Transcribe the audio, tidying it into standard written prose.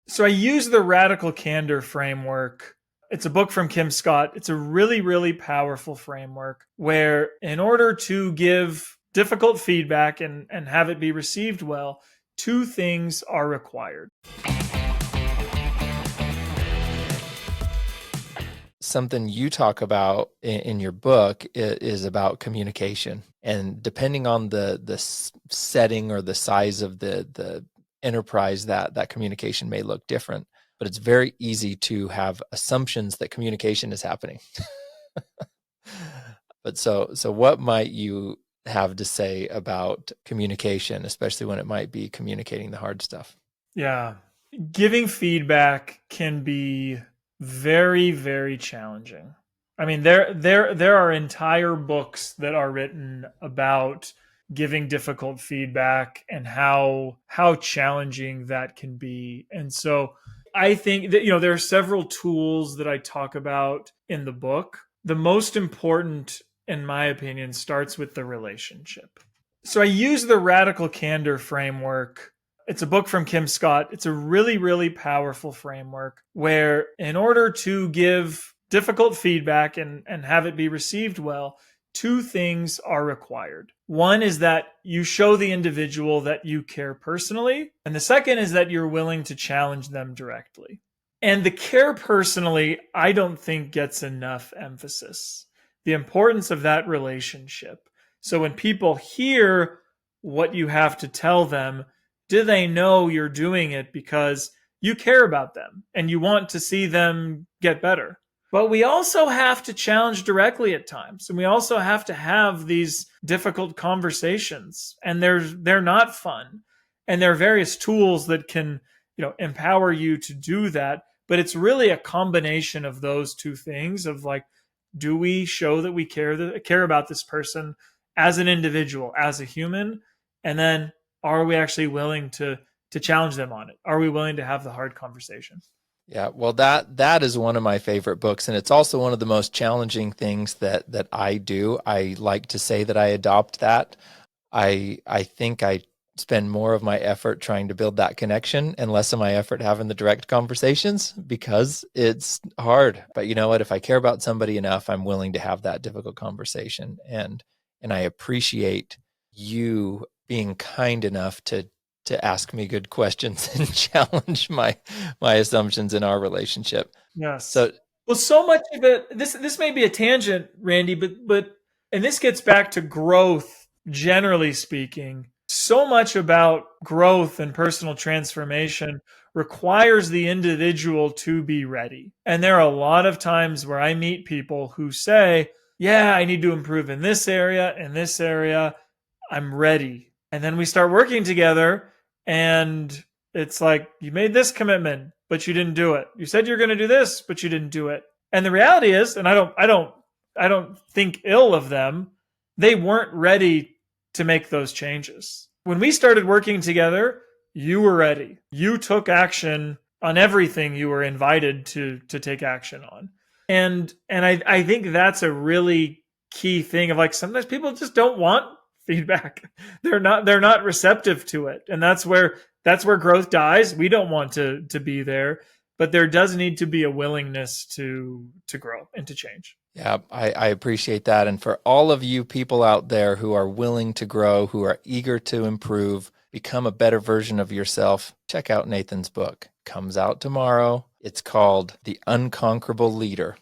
So I use the radical candor framework. It's a book from Kim Scott. It's a really, really powerful framework where, in order to give difficult feedback and have it be received well, two things are required. Something you talk about in your book is about communication. And depending on the setting or the size of the enterprise, that communication may look different. But it's very easy to have assumptions that communication is happening. But so what might you have to say about communication, especially when it might be communicating the hard stuff? Yeah. Giving feedback can be very, very challenging. I mean, there are entire books that are written about giving difficult feedback and how challenging that can be. And so I think that there are several tools that I talk about in the book. The most important, in my opinion, starts with the relationship. So I use the radical candor framework. It's a book from Kim Scott. It's a really, really powerful framework where, in order to give difficult feedback and have it be received well, two things are required. One is that you show the individual that you care personally, and the second is that you're willing to challenge them directly. And the care personally, I don't think gets enough emphasis. The importance of that relationship. So when people hear what you have to tell them, do they know you're doing it because you care about them and you want to see them get better? But we also have to challenge directly at times, and we also have to have these difficult conversations, and they're not fun. And there are various tools that can, empower you to do that, but it's really a combination of those two things of like, do we show that we care about this person as an individual, as a human? And then are we actually willing to challenge them on it? Are we willing to have the hard conversation? Yeah, well, that is one of my favorite books, and it's also one of the most challenging things that I do. I like to say that I adopt that. I think I spend more of my effort trying to build that connection and less of my effort having the direct conversations because it's hard. But you know what? If I care about somebody enough, I'm willing to have that difficult conversation, and I appreciate you being kind enough to ask me good questions and challenge my assumptions in our relationship. Yes. So Well, so much of it. This may be a tangent, Randy, but and this gets back to growth. Generally speaking, so much about growth and personal transformation requires the individual to be ready. And there are a lot of times where I meet people who say, "Yeah, I need to improve in this area, in this area. I'm ready." And then we start working together, and it's like, you made this commitment, but you didn't do it. You said you're going to do this, but you didn't do it. And the reality is, and I don't think ill of them, they weren't ready to make those changes. When we started working together, you were ready. You took action on everything you were invited to take action on. And I think that's a really key thing of like, sometimes people just don't want feedback. They're not receptive to it. And that's where growth dies. We don't want to be there, but there does need to be a willingness to grow and to change. yeah, I appreciate that. And for all of you people out there who are willing to grow, who are eager to improve, become a better version of yourself, check out Nathan's book. Comes out tomorrow. It's called The Unconquerable Leader.